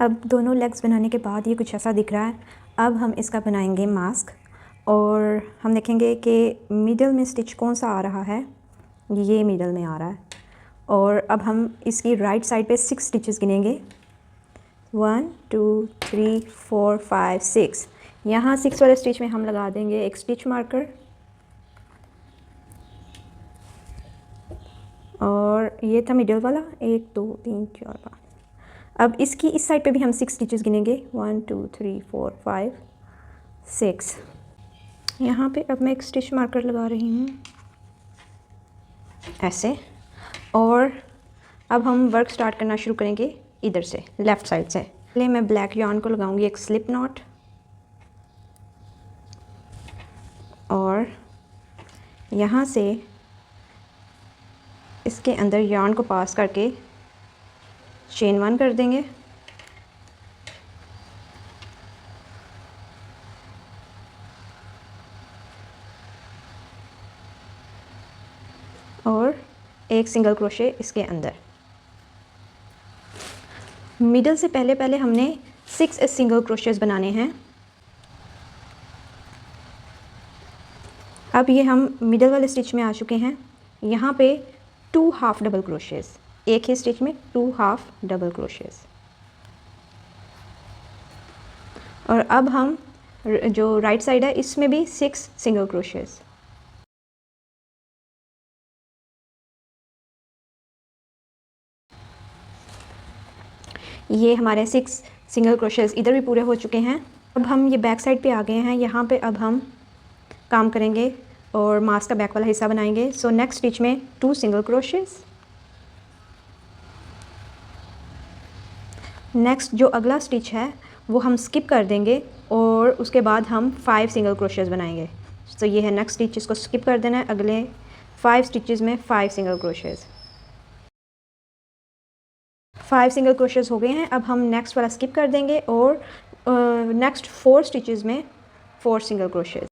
अब दोनों लेग्स बनाने के बाद ये कुछ ऐसा दिख रहा है। अब हम इसका बनाएंगे मास्क और हम देखेंगे कि मिडल में स्टिच कौन सा आ रहा है। ये मिडल में आ रहा है और अब हम इसकी राइट साइड पे 6 स्टिचेस गिनेंगे। 1 2 3 4 5 6। यहाँ 6 वाले स्टिच में हम लगा देंगे एक स्टिच मार्कर और ये था मिडल वाला 1 2 3 4 5। अब इसकी इस साइड पे भी हम 6 स्टिचेस गिनेंगे 1 2 3 4 5 6। यहाँ पे अब मैं एक स्टिच मार्कर लगा रही हूँ ऐसे। और अब हम वर्क स्टार्ट करना शुरू करेंगे इधर से, लेफ़्ट साइड से। पहले मैं ब्लैक yarn को लगाऊंगी एक स्लिप नॉट और यहाँ से इसके अंदर yarn को पास करके चेन 1 कर देंगे और एक सिंगल क्रोशे इसके अंदर। मिडल से पहले हमने 6 सिंगल क्रोशेस बनाने हैं। अब ये हम मिडल वाले स्टिच में आ चुके हैं। यहाँ पे 2 हाफ डबल क्रोशेस, एक ही स्टिच में 2 हाफ डबल क्रोशेस। और अब हम जो राइट साइड है इसमें भी 6 सिंगल क्रोशेस। ये हमारे 6 सिंगल क्रोशेस इधर भी पूरे हो चुके हैं। अब हम ये बैक साइड पे आ गए हैं। यहाँ पे अब हम काम करेंगे और मास्क का बैक वाला हिस्सा बनाएंगे। सो नेक्स्ट स्टिच में 2 सिंगल क्रोशेस। नेक्स्ट जो अगला स्टिच है वो हम स्किप कर देंगे और उसके बाद हम 5 सिंगल क्रोशेस बनाएंगे। तो ये है नेक्स्ट स्टिच, इसको स्किप कर देना है। अगले 5 स्टिचेस में 5 सिंगल क्रोशेस। 5 सिंगल क्रोशेस हो गए हैं। अब हम नेक्स्ट वाला स्किप कर देंगे और नेक्स्ट 4 स्टिचेस में 4 सिंगल क्रोशेस।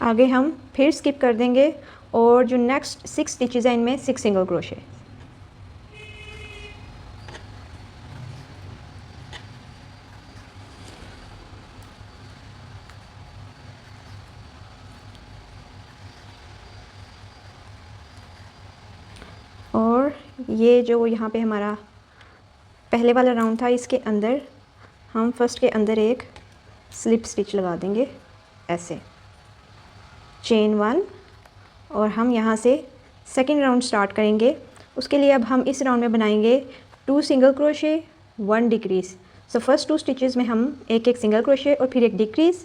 आगे हम फिर स्किप कर देंगे और जो नेक्स्ट 6 स्टिचेस हैं इनमें 6 सिंगल क्रोशे। और ये जो यहाँ पे हमारा पहले वाला राउंड था इसके अंदर हम फर्स्ट के अंदर एक स्लिप स्टिच लगा देंगे ऐसे, चेन 1। और हम यहाँ से सेकेंड राउंड स्टार्ट करेंगे। उसके लिए अब हम इस राउंड में बनाएंगे 2 single crochet 1 decrease. So first 2 stitches में हम एक एक सिंगल क्रोशे और फिर एक डिक्रीज़।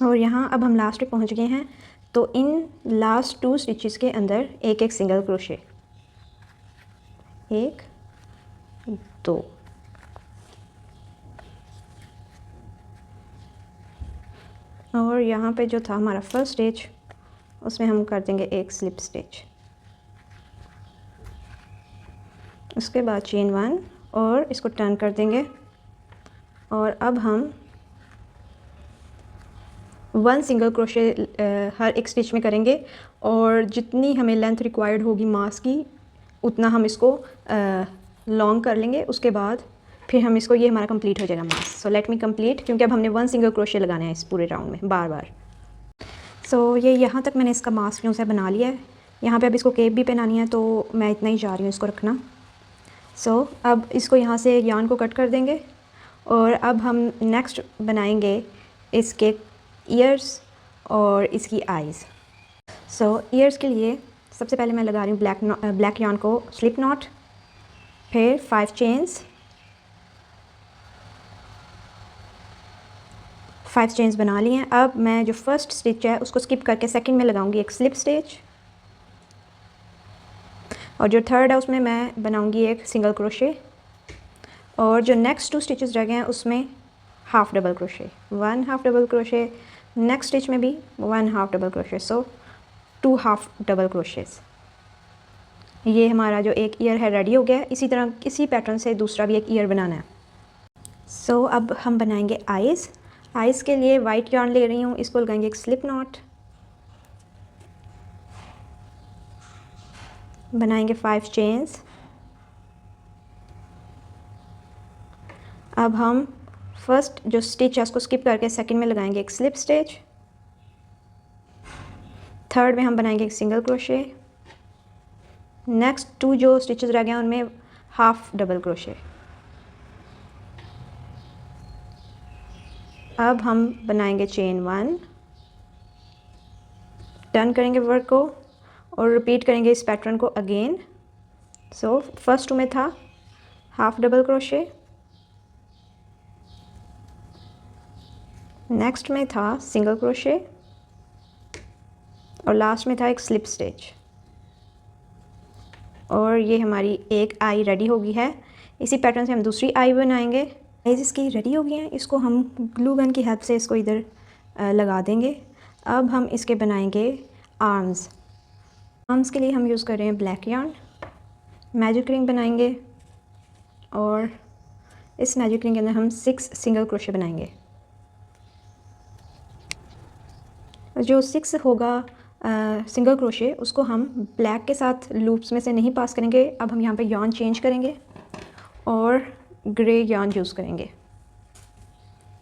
और यहाँ अब हम लास्ट पे पहुँच गए हैं। तो इन लास्ट 2 स्टिचेस के अंदर एक एक सिंगल क्रोशे, 1 2। और यहाँ पे जो था हमारा फर्स्ट स्टिच उसमें हम कर देंगे एक स्लिप स्टिच। उसके बाद चेन 1 और इसको टर्न कर देंगे। और अब हम 1 सिंगल क्रोशे हर एक स्टिच में करेंगे और जितनी हमें लेंथ रिक्वायर्ड होगी मास्क की उतना हम इसको लॉन्ग कर लेंगे। उसके बाद फिर हम इसको, ये हमारा कंप्लीट हो जाएगा mask. So let me complete, क्योंकि अब हमने 1 सिंगल क्रोशे लगाना है इस पूरे राउंड में बार बार। सो ये यहाँ तक मैंने इसका मास्क जो है बना लिया है। यहाँ पे अब इसको केप भी पहनानी है तो मैं इतना ही जा रही हूँ इसको रखना। सो अब इसको यहाँ से यार्न को कट कर देंगे और अब हम नेक्स्ट बनाएंगे इसके ईयर्स और इसकी आइज़। सो ईयर्स के लिए सबसे पहले मैं लगा रही हूँ ब्लैक यार्न को स्लिप नॉट, फिर 5 चेन्स, 5 चेन्स बना लिए हैं। अब मैं जो फर्स्ट स्टिच है उसको स्किप करके सेकंड में लगाऊंगी एक स्लिप स्टिच और जो थर्ड है उसमें मैं बनाऊंगी एक सिंगल क्रोशे। और जो नेक्स्ट 2 स्टिचेस रह गए हैं उसमें half double crochet, 1 half double crochet. Next stitch में भी 1 हाफ डबल क्रोशे। सो 2 हाफ डबल क्रोशेस। ये हमारा जो एक ईयर है रेडी हो गया है। इसी तरह इसी पैटर्न से दूसरा भी एक ईयर बनाना है। सो अब हम बनाएंगे आइज़। आइज़ के लिए वाइट यार्न ले रही हूँ, इसको लगाएंगे एक स्लिप नॉट, बनाएंगे 5 चेन्स, अब हम फर्स्ट जो स्टिच है उसको स्किप करके सेकंड में लगाएंगे एक स्लिप स्टिच, थर्ड में हम बनाएंगे एक सिंगल क्रोशे, नेक्स्ट 2 जो स्टिचेस रह गए हैं उनमें हाफ डबल क्रोशे। अब हम बनाएंगे चेन 1, टर्न करेंगे वर्क को और रिपीट करेंगे इस पैटर्न को अगेन। सो फर्स्ट में था हाफ डबल क्रोशे, नेक्स्ट में था सिंगल क्रोशे और लास्ट में था एक स्लिप स्टिच। और ये हमारी एक आई रेडी हो गई है। इसी पैटर्न से हम दूसरी आई बनाएंगे। आईज इसकी रेडी हो गई हैं, इसको हम ग्लू गन की हेल्प से इसको इधर लगा देंगे। अब हम इसके बनाएंगे आर्म्स। आर्म्स के लिए हम यूज़ कर रहे हैं ब्लैक यार्न। मैजिक रिंग बनाएंगे और इस मैजिक रिंग के अंदर हम 6 सिंगल क्रोशे बनाएंगे। जो 6 होगा सिंगल क्रोशे उसको हम ब्लैक के साथ लूप्स में से नहीं पास करेंगे। अब हम यहाँ पे यार्न चेंज करेंगे और ग्रे यार्न यूज़ करेंगे।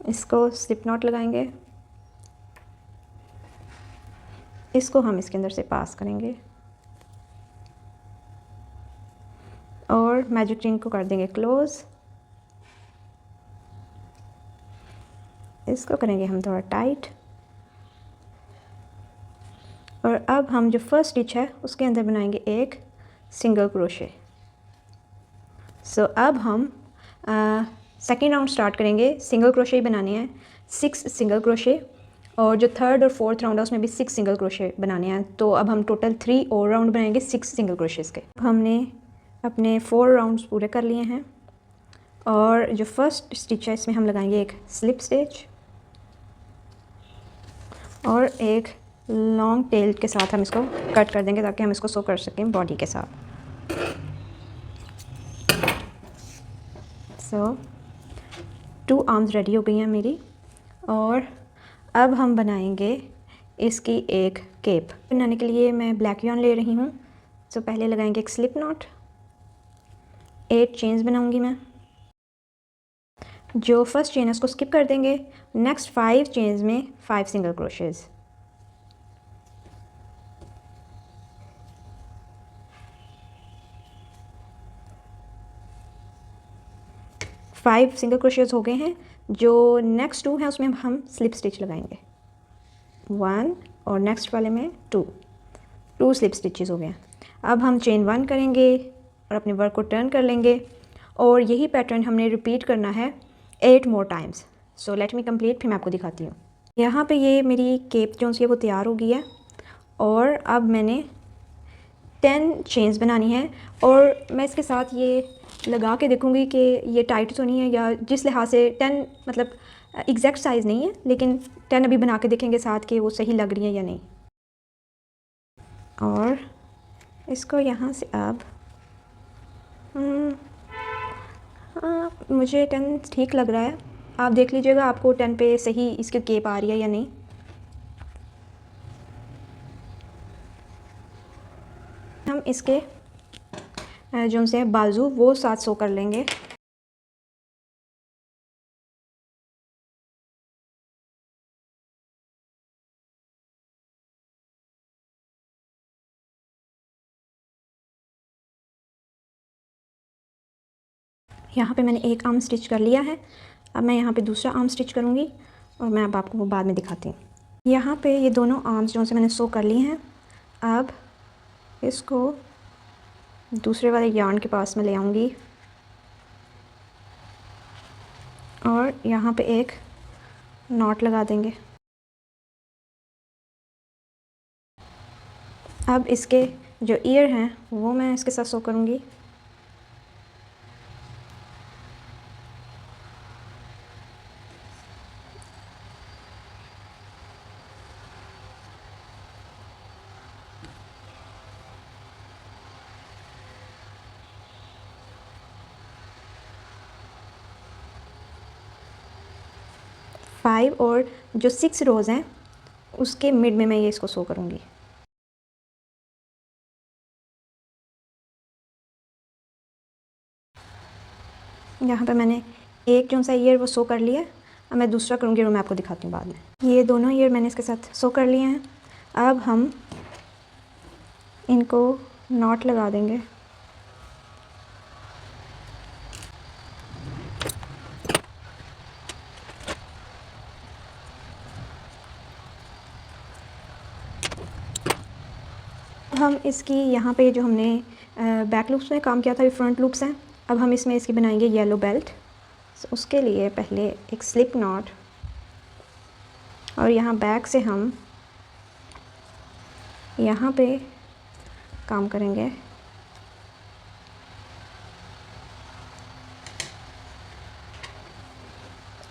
इसको स्लिप नॉट लगाएंगे, इसको हम इसके अंदर से पास करेंगे और मैजिक रिंग को कर देंगे क्लोज। इसको करेंगे हम थोड़ा टाइट और अब हम जो फर्स्ट स्टिच है उसके अंदर बनाएंगे एक सिंगल क्रोशे। सो अब हम सेकेंड राउंड स्टार्ट करेंगे। सिंगल क्रोशे ही बनाने हैं, 6 सिंगल क्रोशे, और जो थर्ड और फोर्थ राउंड है उसमें भी 6 सिंगल क्रोशे बनाने हैं। तो अब हम टोटल 3 और राउंड बनाएंगे 6 सिंगल क्रोशेज़ के। हमने अपने 4 राउंड्स पूरे कर लिए हैं और जो फर्स्ट स्टिच है इसमें हम लगाएंगे एक स्लिप स्टिच और एक लॉन्ग टेल के साथ हम इसको कट कर देंगे ताकि हम इसको सो कर सकें बॉडी के साथ। सो 2 आर्म्स रेडी हो गई हैं मेरी और अब हम बनाएंगे इसकी एक केप। बनाने के लिए मैं ब्लैक यार्न ले रही हूँ। सो पहले लगाएंगे एक स्लिप नॉट, 8 चेन्स बनाऊंगी मैं। जो फर्स्ट चेन है उसको स्किप कर देंगे। नेक्स्ट 5 चेन्स में 5 सिंगल क्रोशेज़। फाइव सिंगल क्रोशेज़ हो गए हैं। जो नेक्स्ट 2 हैं उसमें हम स्लिप स्टिच लगाएंगे 1 और नेक्स्ट वाले में 2 स्लिप स्टिचेस हो गए हैं। अब हम चेन 1 करेंगे और अपने वर्क को टर्न कर लेंगे और यही पैटर्न हमने रिपीट करना है 8 more times. So let me complete, फिर मैं आपको दिखाती हूँ। यहाँ पे ये मेरी केप जो है वो तैयार हो गई है और अब मैंने 10 चेन्स बनानी है और मैं इसके साथ ये लगा के देखूँगी कि ये टाइट तो नहीं है, या जिस लिहाज से 10 मतलब एग्जैक्ट साइज़ नहीं है लेकिन 10 अभी बना के देखेंगे साथ कि वो सही लग रही है या नहीं। और इसको यहाँ से अब हाँ मुझे 10 ठीक लग रहा है। आप देख लीजिएगा आपको 10 पे सही इसकी केप आ रही है या नहीं। हम इसके जो उनसे बाजू वो साथ सो कर लेंगे। यहाँ पे मैंने एक आर्म स्टिच कर लिया है। अब मैं यहाँ पे दूसरा आर्म स्टिच करूँगी और मैं अब आपको वो बाद में दिखाती हूँ। यहाँ पे ये दोनों आर्म्स जो से मैंने सो कर लिए हैं। अब इसको दूसरे वाले यार्न के पास में ले आऊँगी और यहाँ पे एक नॉट लगा देंगे। अब इसके जो ईयर हैं वो मैं इसके साथ सो करूँगी। फाइव और जो 6 रोज़ हैं उसके मिड में मैं ये इसको सो करूँगी। यहाँ पे मैंने एक जो सा ईयर वो सो कर लिया। अब मैं दूसरा करूँगी और मैं आपको दिखाती हूँ बाद में। ये दोनों ईयर मैंने इसके साथ सो कर लिए हैं। अब हम इनको नॉट लगा देंगे। हम इसकी यहाँ पे जो हमने बैक लूप्स में काम किया था, ये फ्रंट लूप्स हैं। अब हम इसमें इसकी बनाएंगे येलो बेल्ट। उसके लिए पहले एक स्लिप नॉट और यहाँ बैक से हम यहाँ पे काम करेंगे।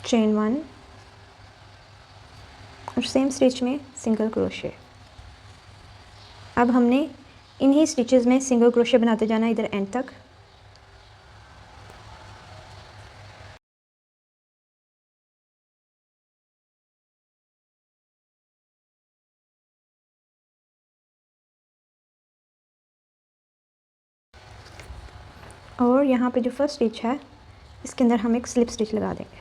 चेन 1 और सेम स्टिच में सिंगल क्रोशे। अब हमने इन्हीं स्टिचेस में सिंगल क्रोशे बनाते जाना इधर एंड तक। और यहाँ पे जो फर्स्ट स्टिच है इसके अंदर हम एक स्लिप स्टिच लगा देंगे।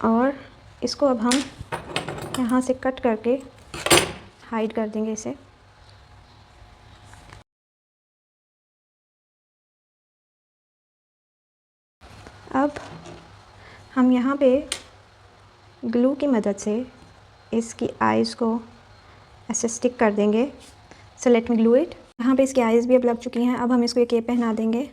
और इसको अब हम यहाँ से कट करके हाइड कर देंगे इसे। अब हम यहाँ पे ग्लू की मदद से इसकी आइज़ को ऐसे स्टिक कर देंगे। So let me glue it. यहाँ पे इसकी आइज़ भी अब लग चुकी हैं। अब हम इसको एक केप पहना देंगे।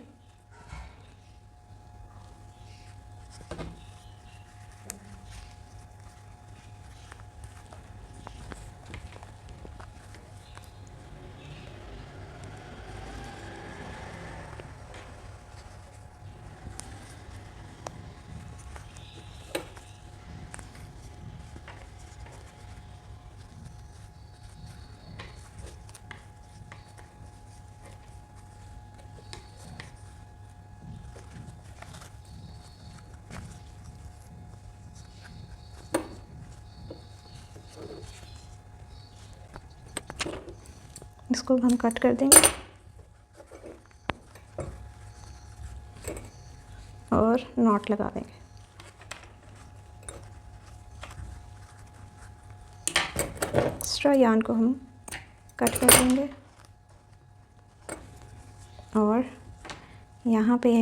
इसको हम कट कर देंगे और नॉट लगा देंगे। एक्स्ट्रा यार्न को हम कट कर देंगे और यहाँ पे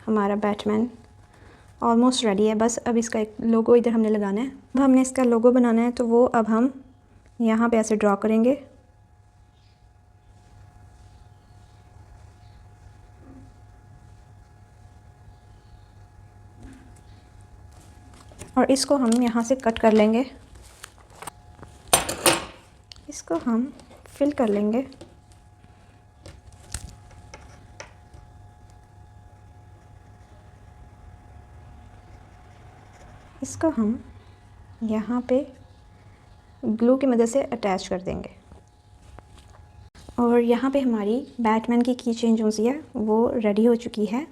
हमारा बैटमैन ऑलमोस्ट रेडी है। बस अब इसका एक लोगो इधर हमने लगाना है। अब हमने इसका लोगो बनाना है तो वो अब हम यहाँ पे ऐसे ड्रॉ करेंगे। और इसको हम यहाँ से कट कर लेंगे। इसको हम फिल कर लेंगे। इसको हम यहाँ पे ग्लू की मदद से अटैच कर देंगे। और यहाँ पे हमारी बैटमैन की की चेन जो सी है वो रेडी हो चुकी है।